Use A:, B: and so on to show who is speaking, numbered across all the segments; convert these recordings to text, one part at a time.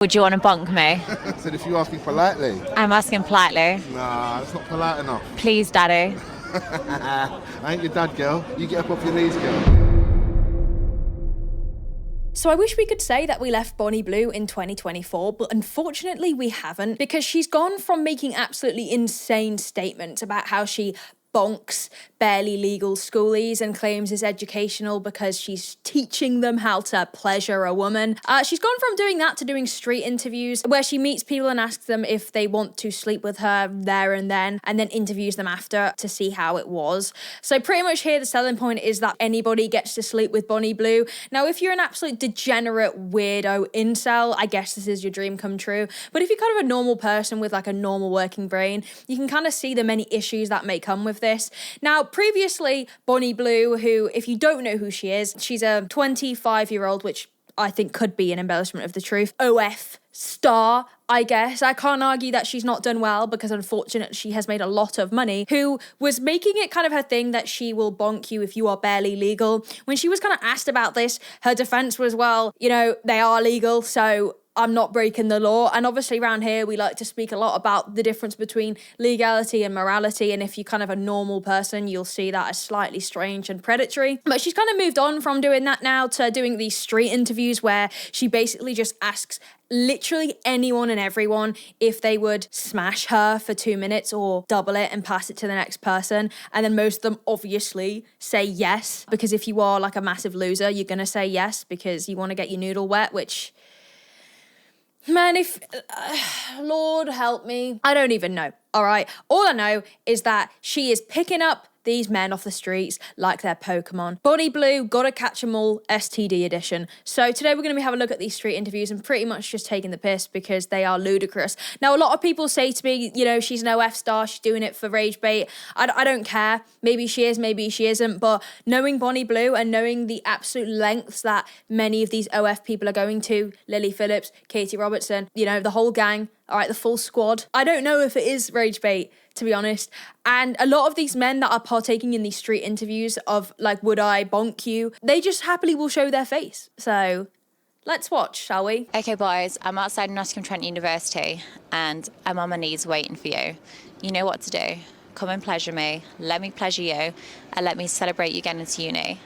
A: Would you want to bonk me?
B: I said if you ask me politely.
A: I'm asking politely.
B: Nah, it's not polite enough.
A: Please, Daddy.
B: I ain't your dad, girl. You get up off your knees, girl.
C: So I wish we could say that we left Bonnie Blue in 2024, but unfortunately we haven't, because she's gone from making absolutely insane statements about how she bonks barely legal schoolies and claims it's educational because she's teaching them how to pleasure a woman. She's gone from doing that to doing street interviews where she meets people and asks them if they want to sleep with her there and then interviews them after to see how it was. So pretty much here the selling point is that anybody gets to sleep with Bonnie Blue. Now, if you're an absolute degenerate weirdo incel, I guess this is your dream come true. But if you're kind of a normal person with like a normal working brain, you can kind of see the many issues that may come with this. Now, previously, Bonnie Blue, who, if you don't know who she is, she's a 25-year-old, which I think could be an embellishment of the truth, OF star, I guess. I can't argue that she's not done well because unfortunately she has made a lot of money, who was making it kind of her thing that she will bonk you if you are barely legal. When she was kind of asked about this, her defense was, well, you know, they are legal, so I'm not breaking the law. And obviously around here we like to speak a lot about the difference between legality and morality, and if you're kind of a normal person you'll see that as slightly strange and predatory. But she's kind of moved on from doing that now to doing these street interviews where she basically just asks literally anyone and everyone if they would smash her for 2 minutes or double it and pass it to the next person, and then most of them obviously say yes, because if you are like a massive loser you're gonna say yes because you want to get your noodle wet, which, man, if Lord help me, I don't even know. All right, all I know is that she is picking up these men off the streets like they're Pokemon. Bonnie Blue, gotta catch 'em all, STD edition. So today we're going to be having a look at these street interviews and pretty much just taking the piss because they are ludicrous. Now, a lot of people say to me, you know, she's an OF star, she's doing it for rage bait. I don't care. Maybe she is, maybe she isn't. But knowing Bonnie Blue and knowing the absolute lengths that many of these OF people are going to, Lily Phillips, Katie Robertson, you know, the whole gang, all right, the full squad, I don't know if it is rage bait, to be honest. And a lot of these men that are partaking in these street interviews of like, would I bonk you? They just happily will show their face. So let's watch, shall we?
A: Okay, boys, I'm outside Nottingham-Trent University and I'm on my knees waiting for you. You know what to do. Come and pleasure me, let me pleasure you, and let me celebrate you getting into uni.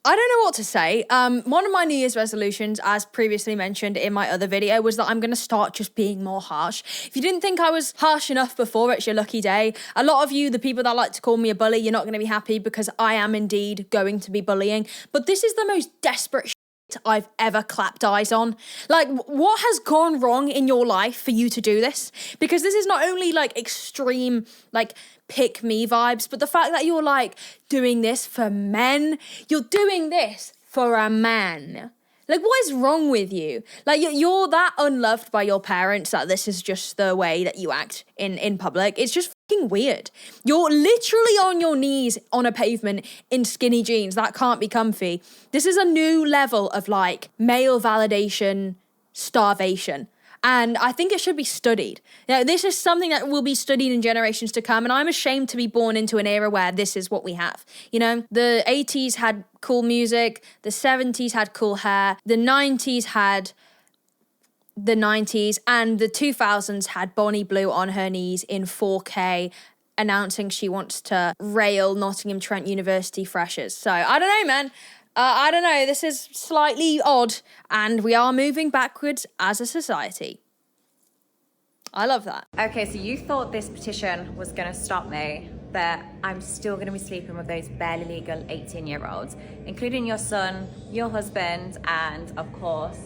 C: I don't know what to say. One of my New Year's resolutions, as previously mentioned in my other video, was that I'm going to start just being more harsh. If you didn't think I was harsh enough before, it's your lucky day. A lot of you, the people that like to call me a bully, you're not going to be happy because I am indeed going to be bullying. But this is the most desperate shit I've ever clapped eyes on. Like, what has gone wrong in your life for you to do this? Because this is not only like extreme, like, pick me vibes, but the fact that you're like doing this for men, you're doing this for a man. Like, what is wrong with you? Like, you're that unloved by your parents that this is just the way that you act in public. It's just fucking weird. You're literally on your knees on a pavement in skinny jeans. That can't be comfy. This is a new level of like male validation starvation. And I think it should be studied. Now, this is something that will be studied in generations to come. And I'm ashamed to be born into an era where this is what we have. You know, the 80s had cool music. The 70s had cool hair. The 90s had the 90s. And the 2000s had Bonnie Blue on her knees in 4K announcing she wants to rail Nottingham-Trent University freshers. So, I don't know, man. I don't know, this is slightly odd, and we are moving backwards as a society. I love that.
A: Okay, so you thought this petition was going to stop me, but I'm still going to be sleeping with those barely legal 18-year-olds, including your son, your husband, and, of course,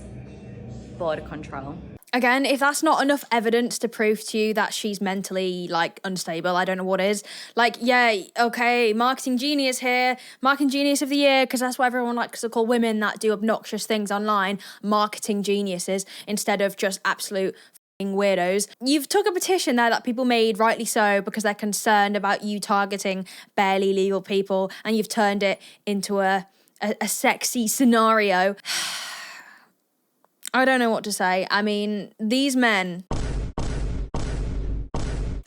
A: border control.
C: Again, if that's not enough evidence to prove to you that she's mentally, like, unstable, I don't know what is. Like, yeah, okay, marketing genius here, marketing genius of the year, because that's what everyone likes to call women that do obnoxious things online, marketing geniuses, instead of just absolute f***ing weirdos. You've took a petition there that people made, rightly so, because they're concerned about you targeting barely legal people, and you've turned it into a sexy scenario. I don't know what to say. I mean, these men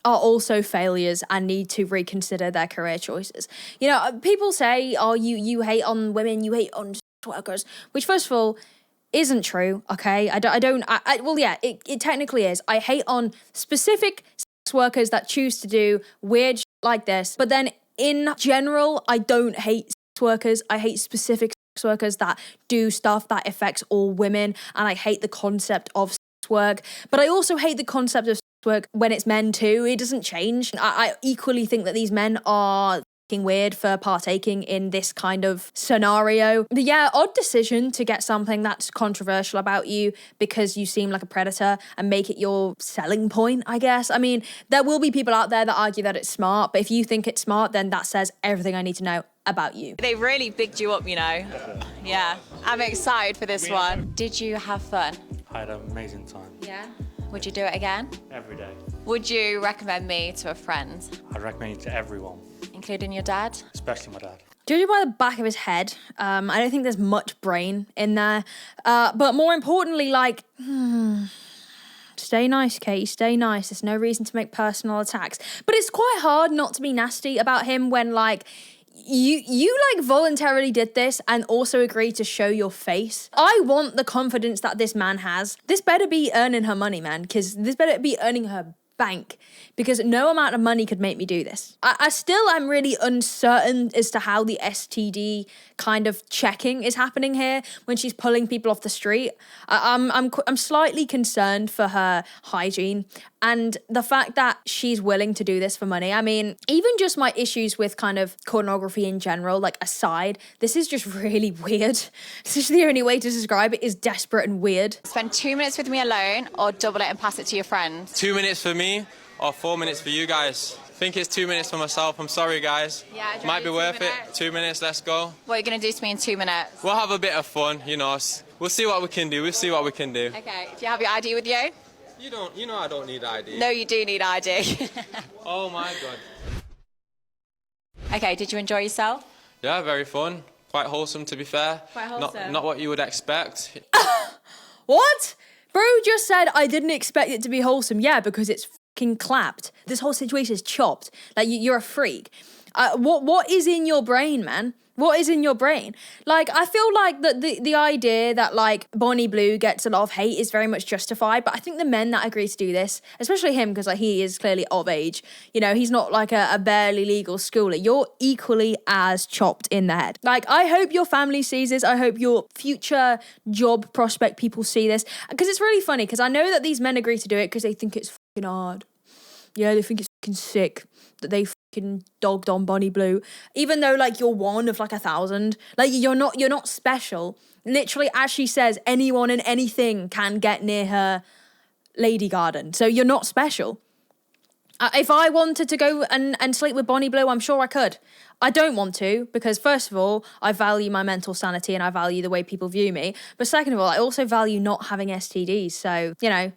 C: are also failures and need to reconsider their career choices. You know, people say, oh, you hate on women, you hate on sex workers, which first of all isn't true, okay? Well, yeah, it technically is. I hate on specific sex workers that choose to do weird shit like this, but then in general, I don't hate sex workers. I hate specific sex workers that do stuff that affects all women, and I hate the concept of sex work, but I also hate the concept of work when it's men too. It doesn't change. I equally think that these men are fucking weird for partaking in this kind of scenario. But yeah, odd decision to get something that's controversial about you because you seem like a predator and make it your selling point, I guess. I mean, there will be people out there that argue that it's smart, but if you think it's smart, then that says everything I need to know about you.
A: They really bigged you up, you know. Yeah, I'm excited for this one. Did you have fun?
D: I had an amazing time.
A: Yeah. Would you do it again?
D: Every day.
A: Would you recommend me to a friend?
D: I'd recommend it to everyone,
A: Including your dad?
D: especially my dad.
C: Judging by the back of his head, I don't think there's much brain in there. But more importantly, like, stay nice, Katie, stay nice. There's no reason to make personal attacks. But it's quite hard not to be nasty about him when, like, you like voluntarily did this and also agreed to show your face. I want the confidence that this man has. This better be earning her money, man, because this better be earning her bank, because no amount of money could make me do this. I still am really uncertain as to how the STD kind of checking is happening here when she's pulling people off the street. I'm slightly concerned for her hygiene and the fact that she's willing to do this for money. I mean, even just my issues with kind of pornography in general, like aside, this is just really weird. This is the only way to describe it, is desperate and weird.
A: Spend 2 minutes with me alone or double it and pass it to your friend?
E: 2 minutes for me or 4 minutes for you guys? I think it's 2 minutes for myself. I'm sorry, guys.
A: Yeah, do you
E: might be
A: want
E: worth
A: 2
E: it.
A: minutes?
E: 2 minutes, let's go.
A: What are you going to do to me in 2 minutes?
E: We'll have a bit of fun, you know. We'll see what we can do. We'll see what we can do.
A: Okay, do you have your ID with you?
E: You know I don't need ID.
A: No, you do need ID.
E: Oh my God.
A: Okay, did you enjoy yourself?
E: Yeah, very fun. Quite wholesome, to be fair.
A: Quite wholesome.
E: Not what you would expect.
C: What? Bro just said I didn't expect it to be wholesome. Yeah, because it's fucking clapped. This whole situation is chopped. Like, you're a freak. What is in your brain, man? What is in your brain? Like, I feel like the idea that, like, Bonnie Blue gets a lot of hate is very much justified, but I think the men that agree to do this, especially him, because, like, he is clearly of age, you know, he's not, like, a barely legal schooler. You're equally as chopped in the head. Like, I hope your family sees this. I hope your future job prospect people see this, because it's really funny, because I know that these men agree to do it because they think it's fucking hard. Yeah, they think it's fucking sick that they fucking dogged on Bonnie Blue, even though, like, you're one of, like, 1,000. Like, you're not special. Literally, as she says, anyone and anything can get near her lady garden. So you're not special. If I wanted to go and sleep with Bonnie Blue, I'm sure I could. I don't want to, because first of all, I value my mental sanity and I value the way people view me. But second of all, I also value not having STDs. So, you know,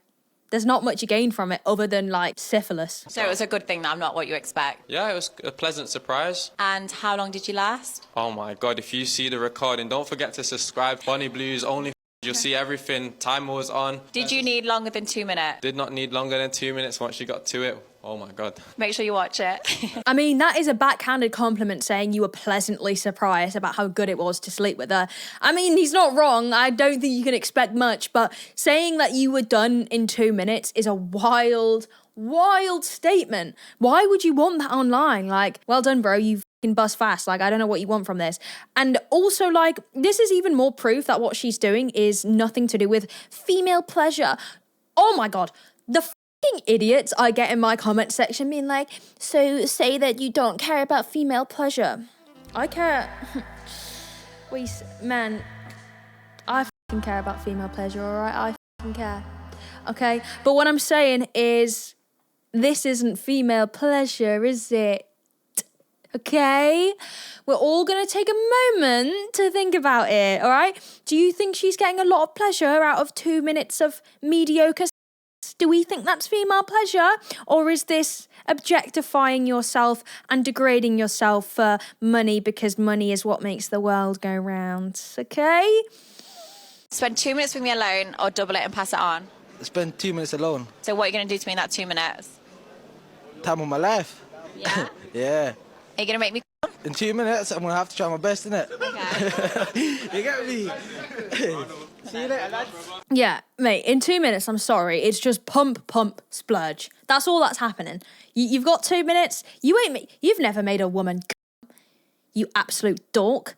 C: there's not much you gain from it other than, like, syphilis.
A: So it was a good thing that I'm not what you expect.
E: Yeah, it was a pleasant surprise.
A: And how long did you last?
E: Oh my God, if you see the recording, don't forget to subscribe. Bonnie Blue's only. You'll see everything. Timer was on.
A: Did you need longer than 2 minutes?
E: Did not need longer than 2 minutes once you got to it. Oh my God.
A: Make sure you watch it.
C: I mean, that is a backhanded compliment saying you were pleasantly surprised about how good it was to sleep with her. I mean, he's not wrong. I don't think you can expect much, but saying that you were done in 2 minutes is a wild statement. Why would you want that online? Like, well done, bro. You fucking bust fast. Like, I don't know what you want from this. And also, like, this is even more proof that what she's doing is nothing to do with female pleasure. Oh my God. The idiots I get in my comment section being like, so say that you don't care about female pleasure. I care. Man, I fucking care about female pleasure, alright? I fucking care. Okay? But what I'm saying is, this isn't female pleasure, is it? Okay? We're all gonna take a moment to think about it, alright? Do you think she's getting a lot of pleasure out of 2 minutes of mediocre? Do we think that's female pleasure? Or is this objectifying yourself and degrading yourself for money because money is what makes the world go round? Okay?
A: Spend 2 minutes with me alone or double it and pass it on?
F: Spend 2 minutes alone.
A: So what are you going to do to me in that 2 minutes?
F: time of my life.
A: Yeah?
F: Yeah.
A: Are you going to make me
F: In 2 minutes, I'm going to have to try my best, innit?
A: Okay.
F: You get me? See you later, lads.
C: Yeah, mate, in 2 minutes, I'm sorry, it's just pump, pump, splurge. That's all that's happening. You've got 2 minutes, you've never made a woman come, you absolute dork.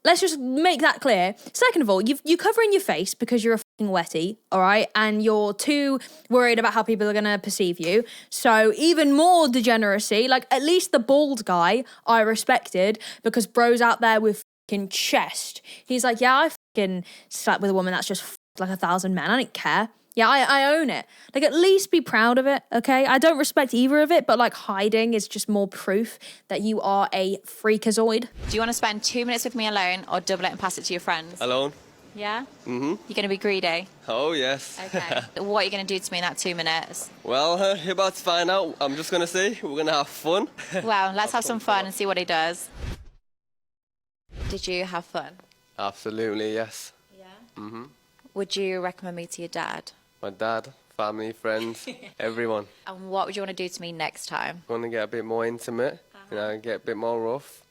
C: Let's just make that clear. Second of all, you're covering your face because you're a fucking wetty, all right? And you're too worried about how people are going to perceive you. So even more degeneracy. Like, at least the bald guy I respected because bro's out there with fucking chest. He's like, yeah, I fucking slept with a woman that's just like 1,000 men. I don't care. Yeah, I own it. Like, at least be proud of it, okay? I don't respect either of it, but, like, hiding is just more proof that you are a freakazoid.
A: Do you want to spend 2 minutes with me alone or double it and pass it to your friends?
G: Alone?
A: Yeah? Mm-hmm. You're going to be greedy?
G: Oh, yes.
A: Okay. What are you going to do to me in that 2 minutes?
G: Well, you're about to find out. I'm just going to say we're going to have fun.
A: Well, let's have some fun and see what he does. Did you have fun?
G: Absolutely, yes.
A: Yeah? Mm-hmm. Would you recommend me to your dad?
G: My dad, family, friends, everyone.
A: And what would you want to do to me next time?
G: Want to get a bit more intimate, you know, get a bit more rough,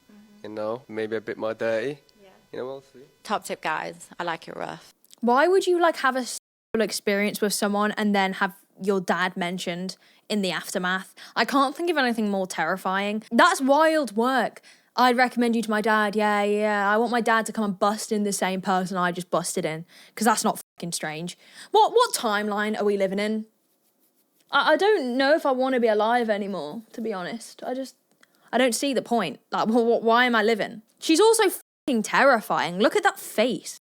G: you know, maybe a bit more dirty. Yeah. You know, we'll see.
A: Top tip, guys. I like it rough.
C: Why would you, like, have a sexual experience with someone and then have your dad mentioned in the aftermath? I can't think of anything more terrifying. That's wild work. I'd recommend you to my dad. Yeah. I want my dad to come and bust in the same person I just busted in. Because that's not fucking strange. What timeline are we living in? I don't know if I want to be alive anymore, to be honest. I don't see the point. Like, why am I living? She's also fucking terrifying. Look at that face.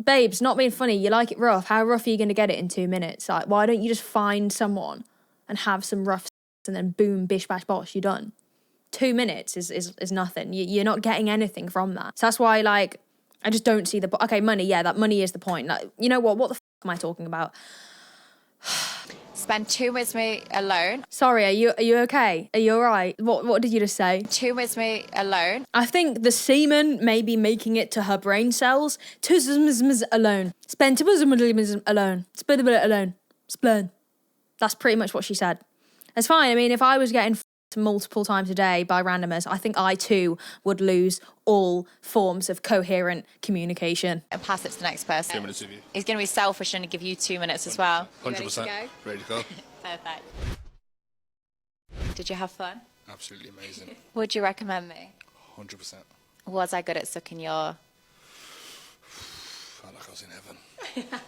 C: Babes, not being funny, you like it rough. How rough are you going to get it in 2 minutes? Like, why don't you just find someone and have some rough sex and then boom, bish, bash, bosh, you're done. 2 minutes is nothing. You're not getting anything from that. So that's why, like, I just don't see the point. Okay, money, yeah, that money is the point. Like, you know what the am I talking about?
A: Spend 2 minutes with me alone.
C: Sorry, are you okay? Are you all right? What did you just say? 2
A: minutes with me alone.
C: I think the semen may be making it to her brain cells. Alone. Spend 2 minutes alone. Spend a bit alone. Splurn. That's pretty much what she said. It's fine. I mean, if I was getting multiple times a day by randomers, I think I too would lose all forms of coherent communication.
A: And pass it to the next person.
H: 2 minutes with you.
A: He's going to be selfish and give you 2 minutes as well.
H: 100%. Ready to go?
A: Perfect. Did you have fun?
H: Absolutely amazing.
A: Would you recommend me?
H: 100%.
A: Was I good at sucking your...
H: Felt like I was in heaven.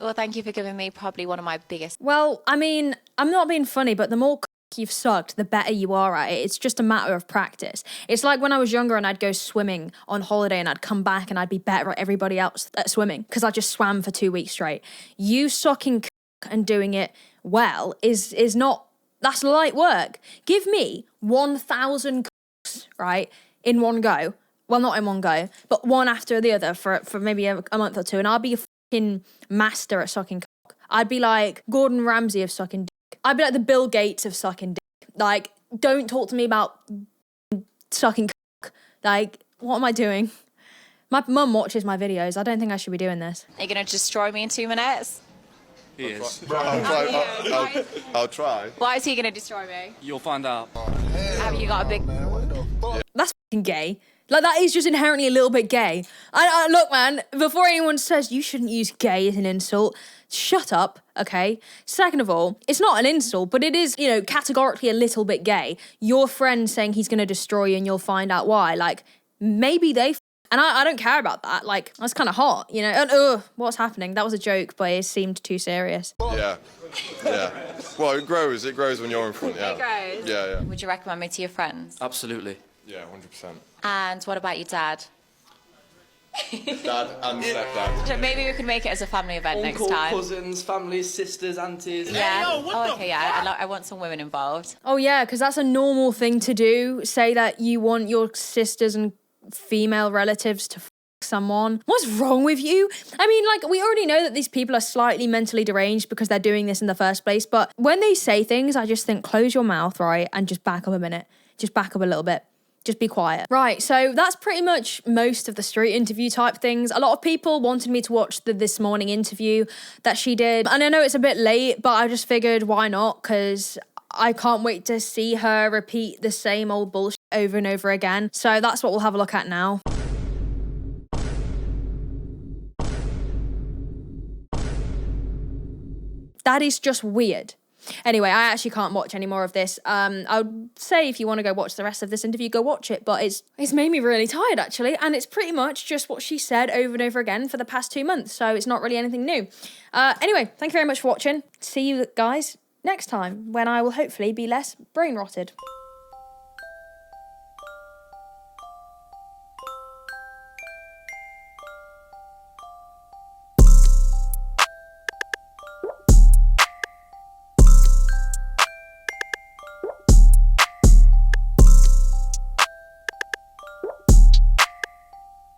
A: Well, thank you for giving me probably one of my biggest...
C: Well, I mean, I'm not being funny, but the more you've sucked, the better you are at it. It's just a matter of practice. It's like when I was younger and I'd go swimming on holiday and I'd come back and I'd be better at everybody else at swimming because I just swam for 2 weeks straight. You sucking and doing it well is not, that's light work. Give me 1,000 right, in one go. Well, not in one go, but one after the other for maybe a month or two, and I'll be a fucking master at sucking cock. I'd be like Gordon Ramsay of sucking dick. I'd be like the Bill Gates of sucking dick. Like, don't talk to me about sucking cock. Like, what am I doing? My mum watches my videos. I don't think I should be doing this.
A: Are you going to destroy me in 2 minutes?
D: He is.
H: I'll try.
A: Why is he going to destroy me?
D: You'll find out.
A: Have you got a big...
C: That's fucking gay. Like, that is just inherently a little bit gay. I look, man, before anyone says you shouldn't use gay as an insult, shut up, okay? Second of all, it's not an insult, but it is, you know, categorically a little bit gay. Your friend saying he's going to destroy you and you'll find out why. Like, maybe they... And I don't care about that. Like, that's kind of hot, you know? And, what's happening? That was a joke, but it seemed too serious.
H: Yeah. Well, it grows. It grows when you're in front, yeah.
A: It grows?
H: Yeah.
A: Would you recommend me to your friends?
D: Absolutely.
H: Yeah, 100%.
A: And what about your dad?
H: Dad and stepdad.
A: So maybe we could make it as a family event next time.
F: Cousins, families, sisters, aunties.
A: Yeah. Okay, yeah. I want some women involved.
C: Oh, yeah, because that's a normal thing to do. Say that you want your sisters and female relatives to someone. What's wrong with you? I mean, like, we already know that these people are slightly mentally deranged because they're doing this in the first place, but when they say things, I just think, close your mouth, right, and just back up a minute. Just back up a little bit. Just be quiet. Right, so that's pretty much most of the street interview type things. A lot of people wanted me to watch the This Morning interview that she did. And I know it's a bit late, but I just figured why not? Because I can't wait to see her repeat the same old bullshit over and over again. So that's what we'll have a look at now. That is just weird. Anyway, I actually can't watch any more of this. I would say if you want to go watch the rest of this interview, go watch it. But it's made me really tired, actually. And it's pretty much just what she said over and over again for the past 2 months. So it's not really anything new. Anyway, thank you very much for watching. See you guys next time when I will hopefully be less brain rotted.